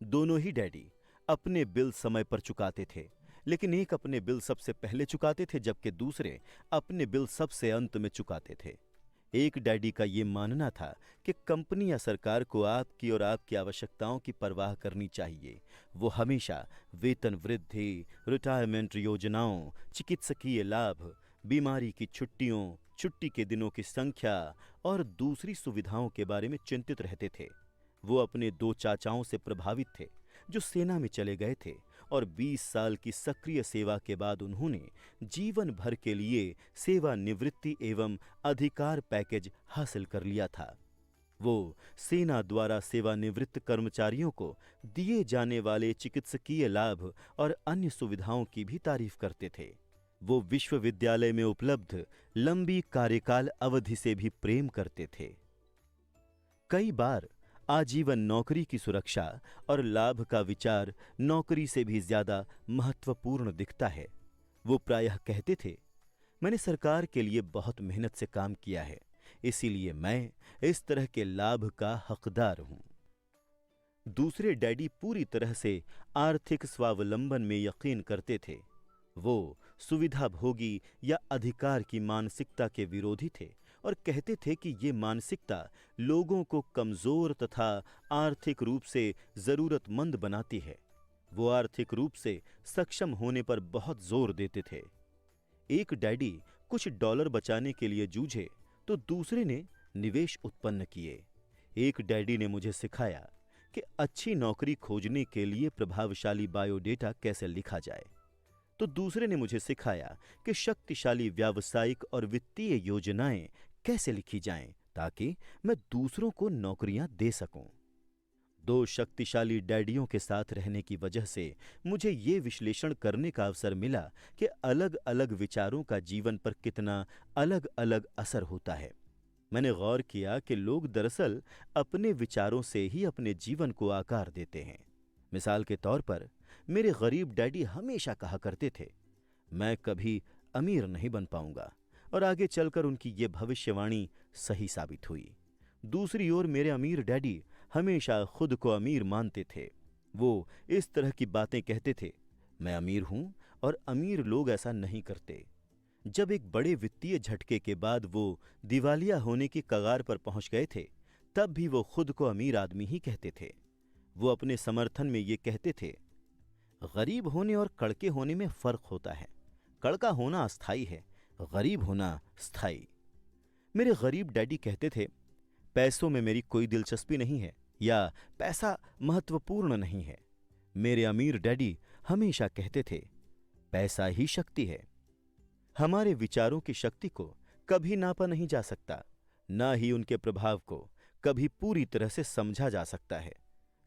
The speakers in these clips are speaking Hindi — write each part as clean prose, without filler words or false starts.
दोनों ही डैडी अपने बिल समय पर चुकाते थे, लेकिन एक अपने बिल सबसे पहले चुकाते थे जबकि दूसरे अपने बिल सबसे अंत में चुकाते थे। एक डैडी का ये मानना था कि कंपनी या सरकार को आपकी और आपकी आवश्यकताओं की परवाह करनी चाहिए। वो हमेशा वेतन वृद्धि, रिटायरमेंट योजनाओं, चिकित्सकीय लाभ, बीमारी की छुट्टियों, छुट्टी के दिनों की संख्या और दूसरी सुविधाओं के बारे में चिंतित रहते थे। वो अपने दो चाचाओं से प्रभावित थे जो सेना में चले गए थे और 20 साल की सक्रिय सेवा के बाद उन्होंने जीवन भर के लिए सेवानिवृत्ति एवं अधिकार पैकेज हासिल कर लिया था। वो सेना द्वारा सेवानिवृत्त कर्मचारियों को दिए जाने वाले चिकित्सकीय लाभ और अन्य सुविधाओं की भी तारीफ करते थे। वो विश्वविद्यालय में उपलब्ध लंबी कार्यकाल अवधि से भी प्रेम करते थे। कई बार आजीवन नौकरी की सुरक्षा और लाभ का विचार नौकरी से भी ज्यादा महत्वपूर्ण दिखता है। वो प्रायः कहते थे, मैंने सरकार के लिए बहुत मेहनत से काम किया है, इसीलिए मैं इस तरह के लाभ का हकदार हूं। दूसरे डैडी पूरी तरह से आर्थिक स्वावलंबन में यकीन करते थे। वो सुविधा भोगी या अधिकार की मानसिकता के विरोधी थे और कहते थे कि ये मानसिकता लोगों को कमजोर तथा आर्थिक रूप से जरूरतमंद बनाती है। वो आर्थिक रूप से सक्षम होने पर बहुत जोर देते थे। एक डैडी कुछ डॉलर बचाने के लिए जूझे तो दूसरे ने निवेश उत्पन्न किए। एक डैडी ने मुझे सिखाया कि अच्छी नौकरी खोजने के लिए प्रभावशाली बायोडेटा कैसे लिखा जाए, तो दूसरे ने मुझे सिखाया कि शक्तिशाली व्यावसायिक और वित्तीय योजनाएं कैसे लिखी जाएं ताकि मैं दूसरों को नौकरियां दे सकूं। दो शक्तिशाली डैडियों के साथ रहने की वजह से मुझे ये विश्लेषण करने का अवसर मिला कि अलग अलग विचारों का जीवन पर कितना अलग अलग असर होता है। मैंने गौर किया कि लोग दरअसल अपने विचारों से ही अपने जीवन को आकार देते हैं। मिसाल के तौर पर मेरे गरीब डैडी हमेशा कहा करते थे, मैं कभी अमीर नहीं बन पाऊंगा, और आगे चलकर उनकी ये भविष्यवाणी सही साबित हुई। दूसरी ओर मेरे अमीर डैडी हमेशा खुद को अमीर मानते थे। वो इस तरह की बातें कहते थे, मैं अमीर हूं और अमीर लोग ऐसा नहीं करते। जब एक बड़े वित्तीय झटके के बाद वो दिवालिया होने की कगार पर पहुंच गए थे, तब भी वो खुद को अमीर आदमी ही कहते थे। वो अपने समर्थन में ये कहते थे, गरीब होने और कड़के होने में फर्क होता है। कड़का होना अस्थाई है, गरीब होना स्थायी। मेरे गरीब डैडी कहते थे, पैसों में मेरी कोई दिलचस्पी नहीं है या पैसा महत्वपूर्ण नहीं है। मेरे अमीर डैडी हमेशा कहते थे, पैसा ही शक्ति है। हमारे विचारों की शक्ति को कभी नापा नहीं जा सकता, ना ही उनके प्रभाव को कभी पूरी तरह से समझा जा सकता है।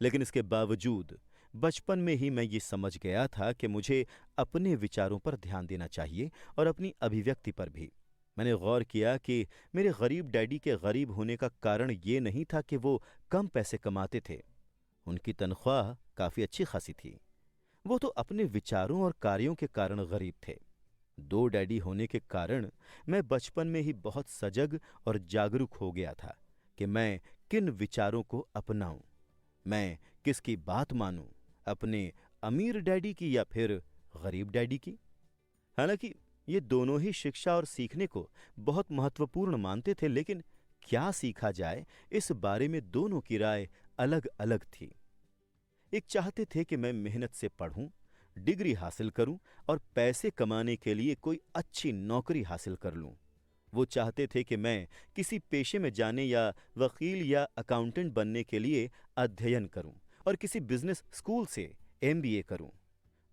लेकिन इसके बावजूद बचपन में ही मैं ये समझ गया था कि मुझे अपने विचारों पर ध्यान देना चाहिए और अपनी अभिव्यक्ति पर भी। मैंने गौर किया कि मेरे गरीब डैडी के गरीब होने का कारण ये नहीं था कि वो कम पैसे कमाते थे। उनकी तनख्वाह काफी अच्छी खासी थी। वो तो अपने विचारों और कार्यों के कारण गरीब थे। दो डैडी होने के कारण मैं बचपन में ही बहुत सजग और जागरूक हो गया था कि मैं किन विचारों को अपनाऊं, मैं किसकी बात मानूं, अपने अमीर डैडी की या फिर गरीब डैडी की। हालांकि ये दोनों ही शिक्षा और सीखने को बहुत महत्वपूर्ण मानते थे, लेकिन क्या सीखा जाए इस बारे में दोनों की राय अलग अलग थी। एक चाहते थे कि मैं मेहनत से पढ़ूं, डिग्री हासिल करूं और पैसे कमाने के लिए कोई अच्छी नौकरी हासिल कर लूं। वो चाहते थे कि मैं किसी पेशे में जाने या वकील या अकाउंटेंट बनने के लिए अध्ययन करूं और किसी बिजनेस स्कूल से एमबीए करूं।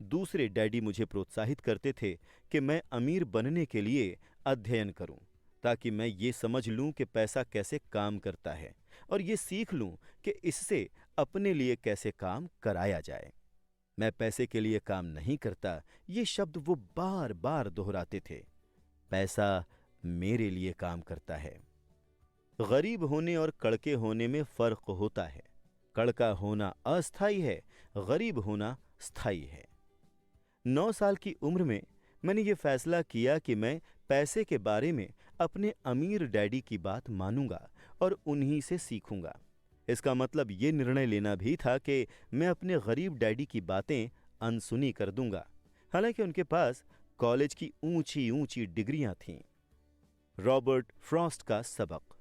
दूसरे डैडी मुझे प्रोत्साहित करते थे कि मैं अमीर बनने के लिए अध्ययन करूं ताकि मैं ये समझ लूं कि पैसा कैसे काम करता है और ये सीख लूं कि इससे अपने लिए कैसे काम कराया जाए। मैं पैसे के लिए काम नहीं करता, ये शब्द वो बार बार दोहराते थे। पैसा मेरे लिए काम करता है। गरीब होने और कड़के होने में फर्क होता है। कड़का होना अस्थायी है, गरीब होना स्थायी है। 9 साल की उम्र में मैंने ये फैसला किया कि मैं पैसे के बारे में अपने अमीर डैडी की बात मानूंगा और उन्हीं से सीखूंगा। इसका मतलब ये निर्णय लेना भी था कि मैं अपने गरीब डैडी की बातें अनसुनी कर दूंगा, हालांकि उनके पास कॉलेज की ऊंची ऊंची डिग्रियां थीं। रॉबर्ट फ्रॉस्ट का सबक।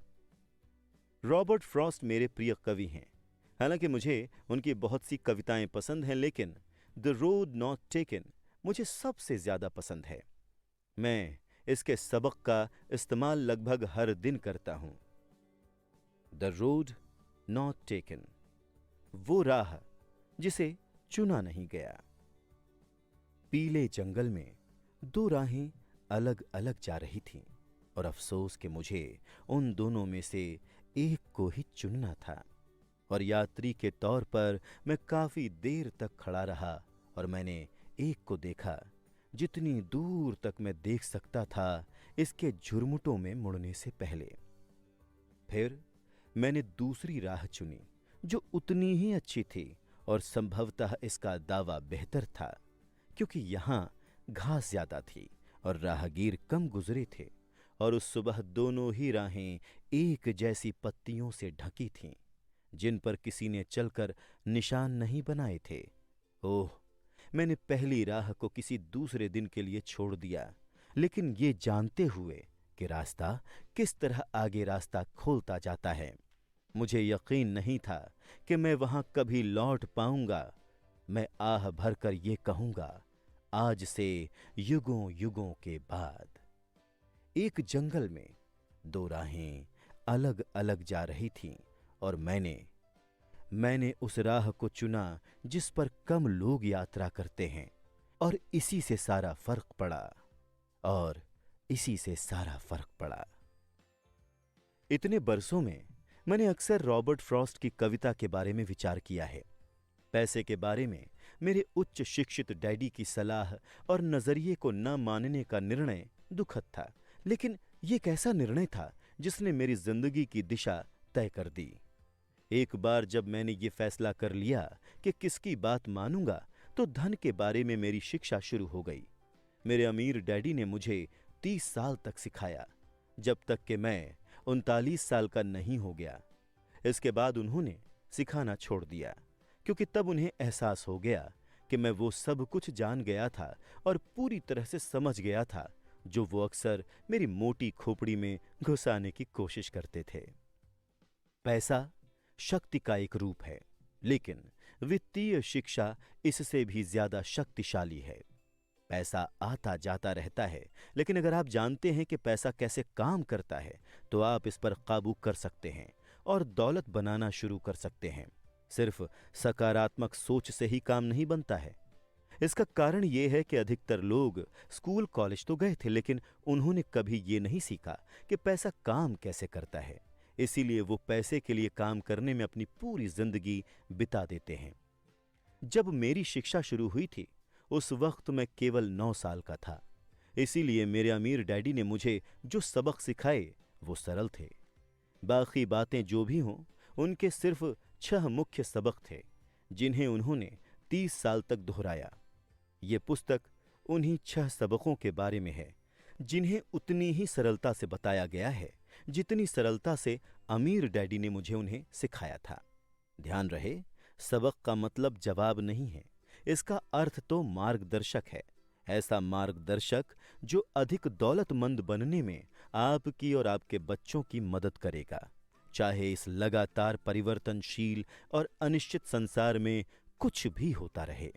रॉबर्ट फ्रॉस्ट मेरे प्रिय कवि हैं। हालांकि मुझे उनकी बहुत सी कविताएं पसंद हैं, लेकिन द रोड नॉट टेकन मुझे सबसे ज्यादा पसंद है। मैं इसके सबक का इस्तेमाल लगभग हर दिन करता हूं। द रोड नॉट टेकन, वो राह जिसे चुना नहीं गया। पीले जंगल में दो राहें अलग अलग जा रही थीं, और अफसोस कि मुझे उन दोनों में से एक को ही चुनना था। और यात्री के तौर पर मैं काफी देर तक खड़ा रहा, और मैंने एक को देखा जितनी दूर तक मैं देख सकता था इसके झुरमुटों में मुड़ने से पहले। फिर मैंने दूसरी राह चुनी जो उतनी ही अच्छी थी, और संभवतः इसका दावा बेहतर था, क्योंकि यहां घास ज्यादा थी और राहगीर कम गुजरे थे, और उस सुबह दोनों ही राहें एक जैसी पत्तियों से ढकी थीं, जिन पर किसी ने चलकर निशान नहीं बनाए थे। ओह, मैंने पहली राह को किसी दूसरे दिन के लिए छोड़ दिया, लेकिन ये जानते हुए कि रास्ता किस तरह आगे रास्ता खोलता जाता है। मुझे यकीन नहीं था कि मैं वहां कभी लौट पाऊंगा। मैं आह भरकर ये कहूंगा, आज से युगों युगों के बाद। एक जंगल में दो राहें अलग अलग जा रही थीं, और मैंने उस राह को चुना जिस पर कम लोग यात्रा करते हैं, और इसी से सारा फर्क पड़ा। इतने बरसों में मैंने अक्सर रॉबर्ट फ्रॉस्ट की कविता के बारे में विचार किया है। पैसे के बारे में मेरे उच्च शिक्षित डैडी की सलाह और नजरिए को न मानने का निर्णय दुखद था, लेकिन यह कैसा निर्णय था जिसने मेरी जिंदगी की दिशा तय कर दी। एक बार जब मैंने ये फैसला कर लिया कि किसकी बात मानूंगा, तो धन के बारे में मेरी शिक्षा शुरू हो गई। मेरे अमीर डैडी ने मुझे 30 साल तक सिखाया, जब तक कि मैं 39 साल का नहीं हो गया। इसके बाद उन्होंने सिखाना छोड़ दिया, क्योंकि तब उन्हें एहसास हो गया कि मैं वो सब कुछ जान गया था और पूरी तरह से समझ गया था जो वो अक्सर मेरी मोटी खोपड़ी में घुसाने की कोशिश करते थे। पैसा शक्ति का एक रूप है, लेकिन वित्तीय शिक्षा इससे भी ज्यादा शक्तिशाली है। पैसा आता जाता रहता है, लेकिन अगर आप जानते हैं कि पैसा कैसे काम करता है, तो आप इस पर काबू कर सकते हैं और दौलत बनाना शुरू कर सकते हैं। सिर्फ सकारात्मक सोच से ही काम नहीं बनता है। इसका कारण यह है कि अधिकतर लोग स्कूल कॉलेज तो गए थे, लेकिन उन्होंने कभी ये नहीं सीखा कि पैसा काम कैसे करता है। इसीलिए वो पैसे के लिए काम करने में अपनी पूरी जिंदगी बिता देते हैं। जब मेरी शिक्षा शुरू हुई थी, उस वक्त मैं केवल 9 साल का था। इसीलिए मेरे अमीर डैडी ने मुझे जो सबक सिखाए वो सरल थे। बाकी बातें जो भी हों, उनके सिर्फ 6 मुख्य सबक थे, जिन्हें उन्होंने 30 साल तक दोहराया। ये पुस्तक उन्हीं 6 सबकों के बारे में है, जिन्हें उतनी ही सरलता से बताया गया है जितनी सरलता से अमीर डैडी ने मुझे उन्हें सिखाया था। ध्यान रहे, सबक का मतलब जवाब नहीं है, इसका अर्थ तो मार्गदर्शक है। ऐसा मार्गदर्शक जो अधिक दौलतमंद बनने में आपकी और आपके बच्चों की मदद करेगा, चाहे इस लगातार परिवर्तनशील और अनिश्चित संसार में कुछ भी होता रहे।